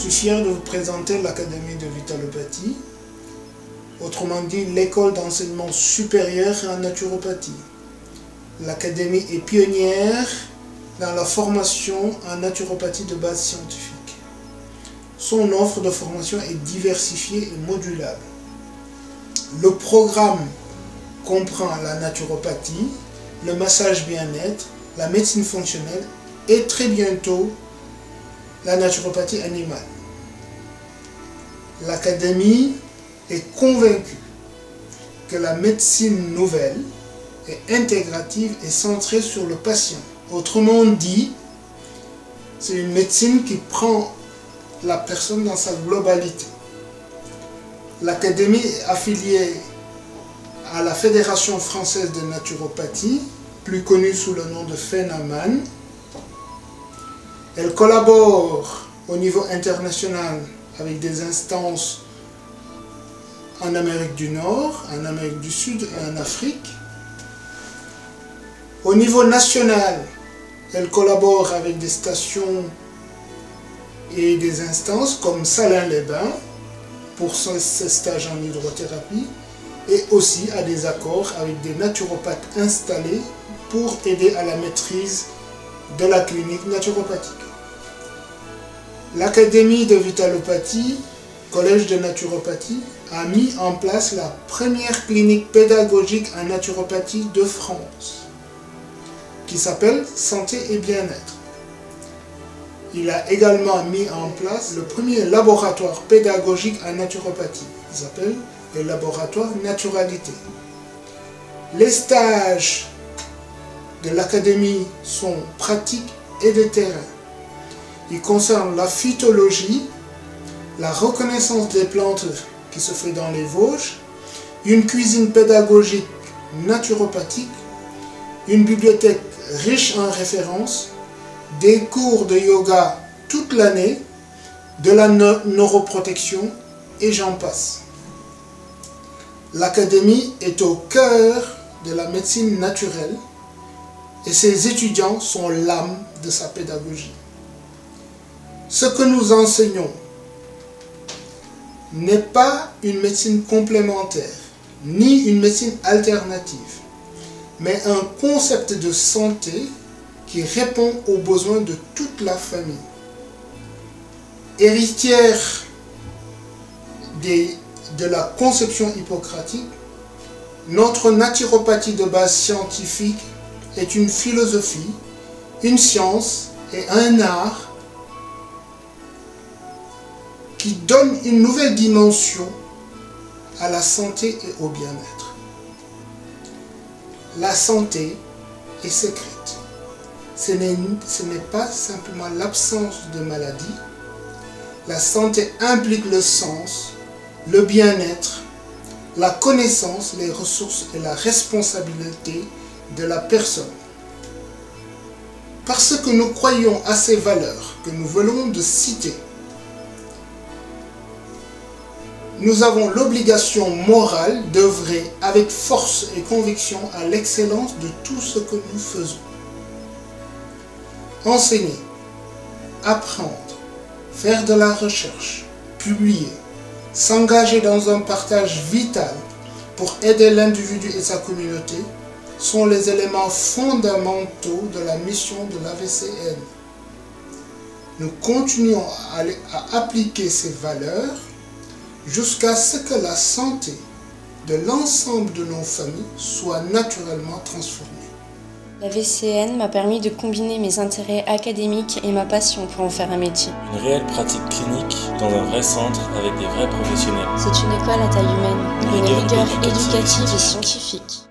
suis fier de vous présenter l'Académie de Vitalopathie, autrement dit l'école d'enseignement supérieur en naturopathie. L'Académie est pionnière dans la formation en naturopathie de base scientifique. Son offre de formation est diversifiée et modulable. Le programme comprend la naturopathie, le massage bien-être, la médecine fonctionnelle et très bientôt la naturopathie animale. L'Académie est convaincue que la médecine nouvelle et intégrative est centrée sur le patient. Autrement dit, c'est une médecine qui prend la personne dans sa globalité. L'Académie est affiliée à la Fédération française de naturopathie, plus connue sous le nom de FENAMAN. Elle collabore au niveau international avec des instances en Amérique du Nord, en Amérique du Sud et en Afrique. Au niveau national, elle collabore avec des stations et des instances comme Salins-les-Bains pour ses stages en hydrothérapie et aussi à des accords avec des naturopathes installés pour aider à la maîtrise de la clinique naturopathique. L'Académie de Vitalopathie, Collège de naturopathie, a mis en place la première clinique pédagogique en naturopathie de France, qui s'appelle Santé et Bien-être. Il a également mis en place le premier laboratoire pédagogique en naturopathie, qui s'appelle le laboratoire Naturalité. Les stages de l'Académie sont pratiques et de terrain. Ils concernent la phytologie, la reconnaissance des plantes qui se fait dans les Vosges, une cuisine pédagogique naturopathique, une bibliothèque riche en références, des cours de yoga toute l'année, de la neuroprotection et j'en passe. L'Académie est au cœur de la médecine naturelle et ses étudiants sont l'âme de sa pédagogie. Ce que nous enseignons n'est pas une médecine complémentaire, ni une médecine alternative, mais un concept de santé qui répond aux besoins de toute la famille. Héritière de la conception hippocratique, notre naturopathie de base scientifique est une philosophie, une science et un art qui donne une nouvelle dimension à la santé et au bien-être. La santé est secrète. Ce n'est pas simplement l'absence de maladie. La santé implique le sens, le bien-être, la connaissance, les ressources et la responsabilité de la personne. Parce que nous croyons à ces valeurs que nous venons de citer, nous avons l'obligation morale d'œuvrer avec force et conviction à l'excellence de tout ce que nous faisons. Enseigner, apprendre, faire de la recherche, publier, s'engager dans un partage vital pour aider l'individu et sa communauté sont les éléments fondamentaux de la mission de l'AVCN. Nous continuons à appliquer ces valeurs jusqu'à ce que la santé de l'ensemble de nos familles soit naturellement transformée. La VCN m'a permis de combiner mes intérêts académiques et ma passion pour en faire un métier. Une réelle pratique clinique dans un vrai centre avec des vrais professionnels. C'est une école à taille humaine, une rigueur éducative et scientifique.